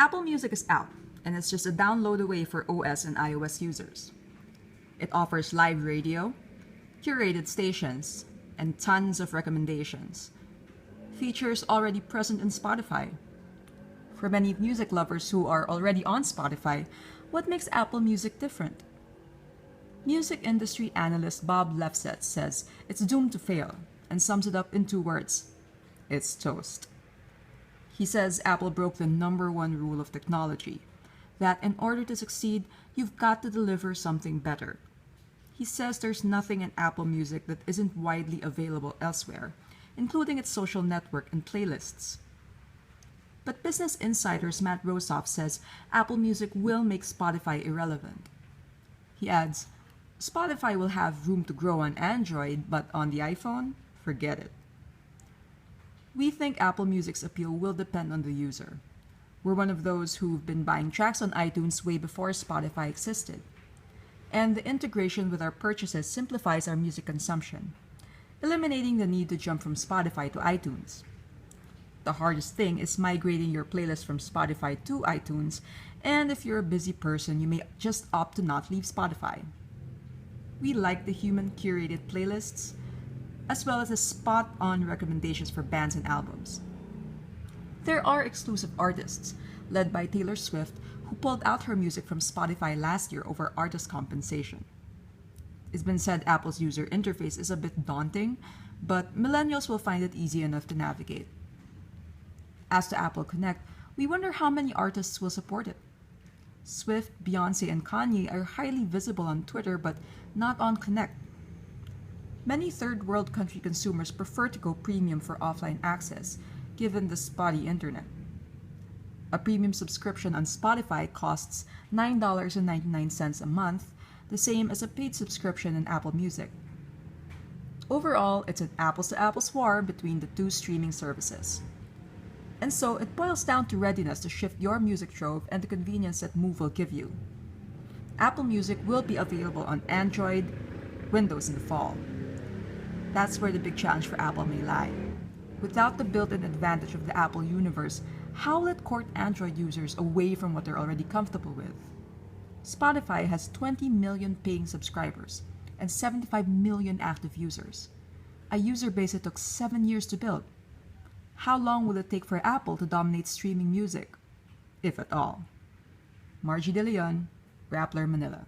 Apple Music is out, and it's just a download away for OS and iOS users. It offers live radio, curated stations, and tons of recommendations. Features already present in Spotify. For many music lovers who are already on Spotify, what makes Apple Music different? Music industry analyst Bob Lefsetz says it's doomed to fail and sums it up in 2 words. It's toast. He says Apple broke the number one rule of technology, that in order to succeed, you've got to deliver something better. He says there's nothing in Apple Music that isn't widely available elsewhere, including its social network and playlists. But Business Insider's Matt Rosoff says Apple Music will make Spotify irrelevant. He adds, Spotify will have room to grow on Android, but on the iPhone, forget it. We think Apple Music's appeal will depend on the user. We're one of those who've been buying tracks on iTunes way before Spotify existed. And the integration with our purchases simplifies our music consumption, eliminating the need to jump from Spotify to iTunes. The hardest thing is migrating your playlist from Spotify to iTunes, and if you're a busy person, you may just opt to not leave Spotify. We like the human curated playlists, as well as the spot-on recommendations for bands and albums. There are exclusive artists, led by Taylor Swift, who pulled out her music from Spotify last year over artist compensation. It's been said Apple's user interface is a bit daunting, but millennials will find it easy enough to navigate. As to Apple Connect, we wonder how many artists will support it. Swift, Beyoncé, and Kanye are highly visible on Twitter, but not on Connect. Many third world country consumers prefer to go premium for offline access, given the spotty internet. A premium subscription on Spotify costs $9.99 a month, the same as a paid subscription in Apple Music. Overall, it's an apples-to-apples war between the 2 streaming services. And so it boils down to readiness to shift your music trove and the convenience that Move will give you. Apple Music will be available on Android, Windows in the fall. That's where the big challenge for Apple may lie. Without the built-in advantage of the Apple universe, how will it court Android users away from what they're already comfortable with? Spotify has 20 million paying subscribers and 75 million active users, a user base it took 7 years to build. How long will it take for Apple to dominate streaming music, if at all? Margie De Leon, Rappler, Manila.